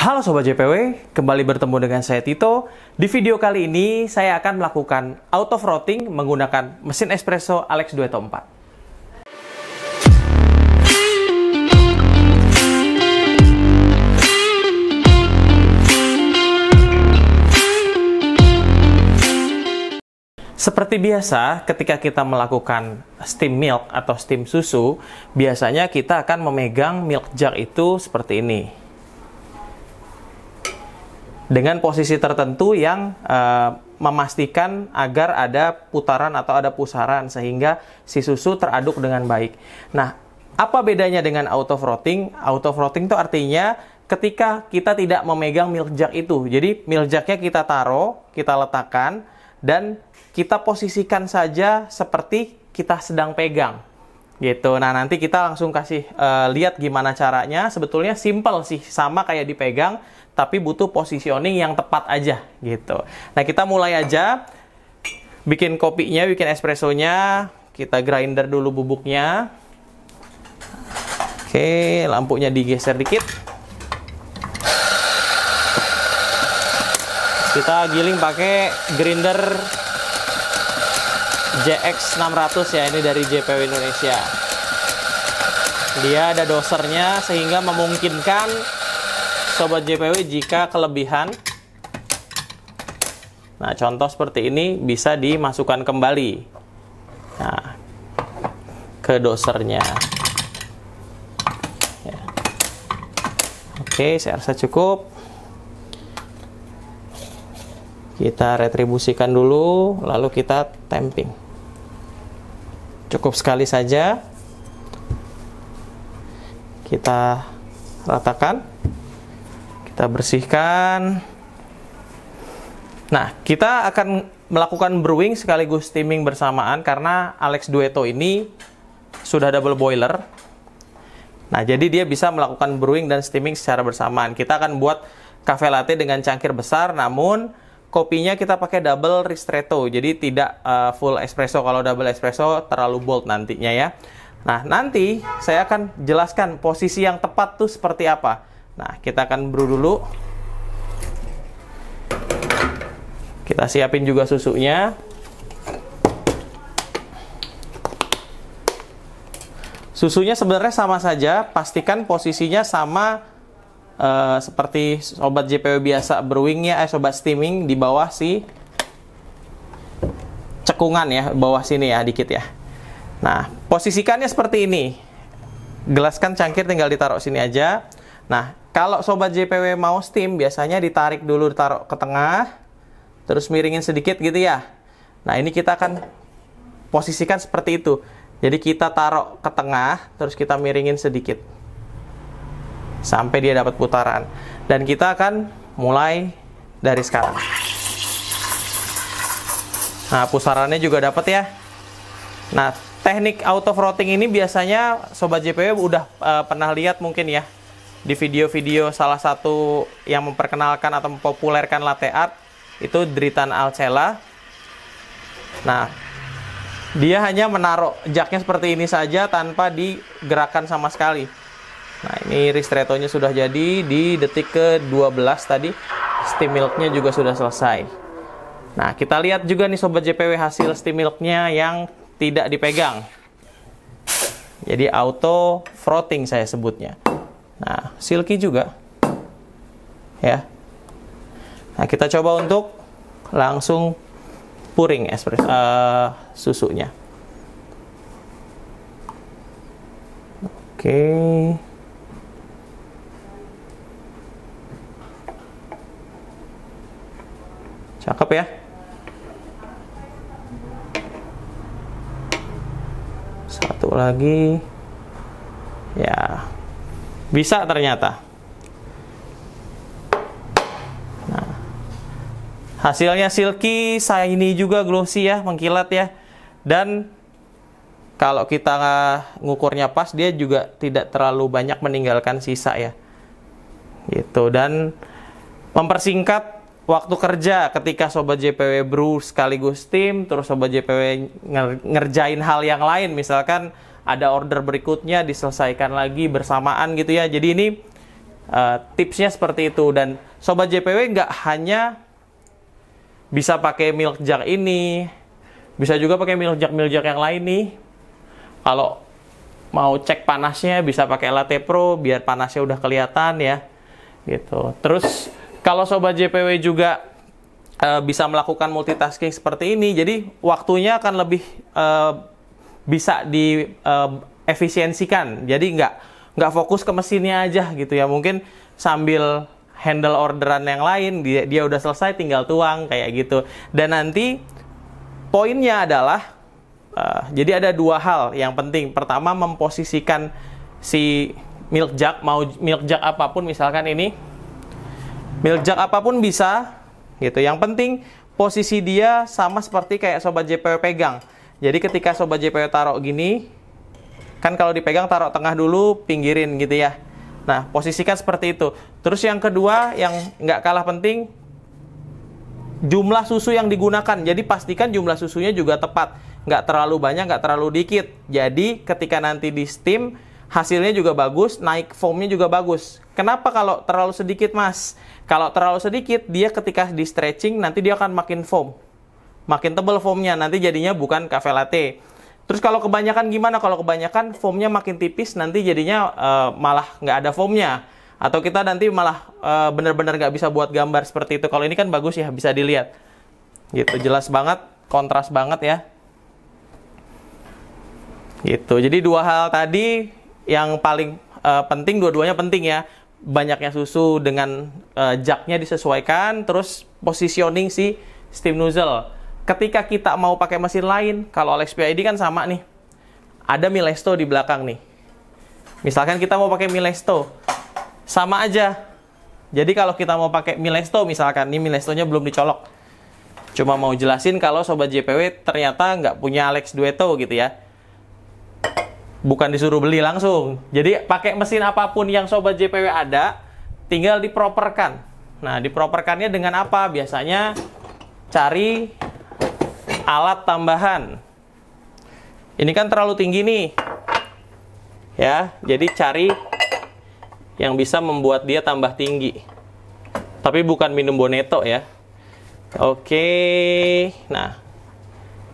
Halo Sobat JPW, kembali bertemu dengan saya Tito. Di video kali ini saya akan melakukan auto frotting menggunakan mesin espresso Alex Duetto 4. Seperti biasa, ketika kita melakukan steam milk atau steam susu, biasanya kita akan memegang milk jug itu seperti ini. Dengan posisi tertentu yang memastikan agar ada putaran atau ada pusaran, sehingga si susu teraduk dengan baik. Nah, apa bedanya dengan auto frotting? Auto frotting itu artinya ketika kita tidak memegang milk jug itu. Jadi, milk jugnya kita taruh, kita letakkan, dan kita posisikan saja seperti kita sedang pegang gitu. Nah, nanti kita langsung kasih lihat gimana caranya. Sebetulnya simple sih, sama kayak dipegang, tapi butuh positioning yang tepat aja gitu. Nah, kita mulai aja bikin kopinya, bikin espressonya. Kita grinder dulu bubuknya. Oke, lampunya digeser dikit. Kita giling pakai grinder JX600 ya, ini dari JPW Indonesia. Dia ada dosernya sehingga memungkinkan Sobat JPW jika kelebihan. Nah, contoh seperti ini bisa dimasukkan kembali. Nah, ke dosernya. Ya. Oke, saya rasa cukup. Kita retribusikan dulu, lalu kita tamping. Cukup sekali saja. Kita ratakan. Kita bersihkan. Nah, kita akan melakukan brewing sekaligus steaming bersamaan karena Alex Duetto ini sudah double boiler. Nah, jadi dia bisa melakukan brewing dan steaming secara bersamaan. Kita akan buat cafe latte dengan cangkir besar, namun kopinya kita pakai double ristretto, jadi tidak full espresso. Kalau double espresso terlalu bold nantinya ya. Nah, nanti saya akan jelaskan posisi yang tepat tuh seperti apa. Nah, kita akan brew dulu. Kita siapin juga susunya. Susunya sebenarnya sama saja, pastikan posisinya sama seperti Sobat JPW biasa brewingnya, Sobat steaming di bawah si cekungan ya, bawah sini ya, dikit ya. Nah, posisikannya seperti ini. Gelaskan cangkir tinggal ditaruh sini aja. Nah, kalau Sobat JPW mau steam, biasanya ditarik dulu, ditaruh ke tengah, terus miringin sedikit gitu ya. Nah, ini kita akan posisikan seperti itu. Jadi kita taruh ke tengah, terus kita miringin sedikit sampai dia dapat putaran. Dan kita akan mulai dari sekarang. Nah, pusarannya juga dapat ya. Nah, teknik auto frotting ini biasanya Sobat JPW udah pernah lihat mungkin ya di video-video salah satu yang memperkenalkan atau mempopulerkan latte art, itu Dritan Alcela. Nah, dia hanya menaruh jugnya seperti ini saja tanpa digerakkan sama sekali. Nah, ini ristrettonya sudah jadi di detik ke-12 tadi. Steam milknya juga sudah selesai. Nah, kita lihat juga nih Sobat JPW hasil steam milknya yang tidak dipegang. Jadi auto frotting saya sebutnya. Nah, silky juga. Ya. Nah, kita coba untuk langsung pouring espresso susunya. Oke. Cakep ya. Satu lagi. Ya. Bisa ternyata. Nah. Hasilnya silky, shiny juga, glossy ya, mengkilat ya. Dan kalau kita ngukurnya pas, dia juga tidak terlalu banyak meninggalkan sisa ya. Gitu. Dan mempersingkat waktu kerja ketika Sobat JPW brew sekaligus steam, terus Sobat JPW ngerjain hal yang lain, misalkan ada order berikutnya diselesaikan lagi bersamaan gitu ya. Jadi ini Tipsnya seperti itu. Dan Sobat JPW nggak hanya bisa pakai milk jug ini, bisa juga pakai milk jug yang lain nih. Kalau mau cek panasnya bisa pakai Latte Pro biar panasnya udah kelihatan ya. Gitu. Terus kalau Sobat JPW juga bisa melakukan multitasking seperti ini, jadi waktunya akan lebih bisa diefisiensikan. Jadi nggak fokus ke mesinnya aja gitu ya. Mungkin sambil handle orderan yang lain, dia udah selesai tinggal tuang kayak gitu. Dan nanti poinnya adalah jadi ada dua hal yang penting. Pertama, memposisikan si milk jug, mau milk jug apapun, misalkan ini milk jug apapun bisa gitu. Yang penting posisi dia sama seperti kayak Sobat JPW pegang. Jadi ketika Sobat JPW taruh gini, kan kalau dipegang taruh tengah dulu, pinggirin gitu ya. Nah, posisikan seperti itu. Terus yang kedua, yang nggak kalah penting, jumlah susu yang digunakan. Jadi pastikan jumlah susunya juga tepat. Nggak terlalu banyak, nggak terlalu dikit. Jadi ketika nanti di steam, hasilnya juga bagus, naik foamnya juga bagus. Kenapa kalau terlalu sedikit, Mas? Kalau terlalu sedikit, dia ketika di stretching, nanti dia akan makin foam. Makin tebal foamnya, nanti jadinya bukan cafe latte. Terus kalau kebanyakan gimana? Kalau kebanyakan foamnya makin tipis, nanti jadinya malah nggak ada foamnya. Atau kita nanti malah benar-benar nggak bisa buat gambar seperti itu. Kalau ini kan bagus ya, bisa dilihat. Gitu, jelas banget, kontras banget ya. Gitu, jadi dua hal tadi yang paling penting, dua-duanya penting ya. Banyaknya susu dengan jugnya disesuaikan, terus positioning si steam nozzle. Ketika kita mau pakai mesin lain, kalau Alex PID kan sama nih. Ada Milesto di belakang nih. Misalkan kita mau pakai Milesto, sama aja. Jadi kalau kita mau pakai Milesto, misalkan, ini Milestonya belum dicolok. Cuma mau jelasin kalau Sobat JPW ternyata nggak punya Alex Duetto gitu ya. Bukan disuruh beli langsung. Jadi pakai mesin apapun yang Sobat JPW ada, tinggal diproperkan. Nah, diproperkannya dengan apa? Biasanya cari alat tambahan. Ini kan terlalu tinggi nih. Ya, jadi cari yang bisa membuat dia tambah tinggi. Tapi bukan minum Bonetto ya. Oke. Nah,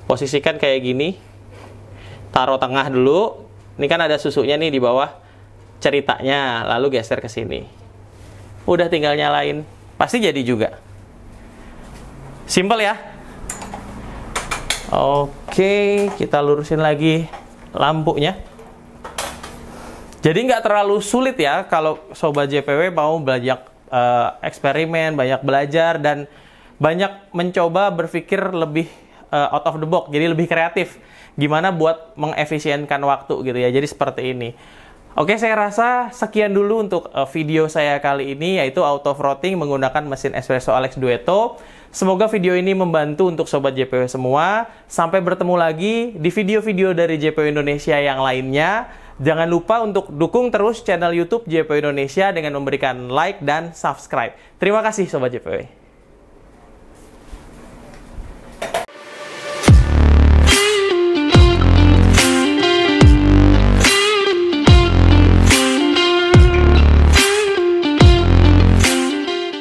posisikan kayak gini. Taruh tengah dulu. Ini kan ada susunya nih di bawah ceritanya, lalu geser ke sini. Udah tinggal nyalain. Pasti jadi juga. Simple ya. Oke, kita lurusin lagi lampunya. Jadi nggak terlalu sulit ya kalau Sobat JPW mau belajar eksperimen, banyak belajar, dan banyak mencoba berpikir lebih out of the box, jadi lebih kreatif. Gimana buat mengefisienkan waktu gitu ya, jadi seperti ini. Oke, saya rasa sekian dulu untuk video saya kali ini, yaitu auto frotting menggunakan mesin espresso Alex Duetto. Semoga video ini membantu untuk Sobat JPW semua. Sampai bertemu lagi di video-video dari JPW Indonesia yang lainnya. Jangan lupa untuk dukung terus channel YouTube JPW Indonesia dengan memberikan like dan subscribe. Terima kasih Sobat JPW.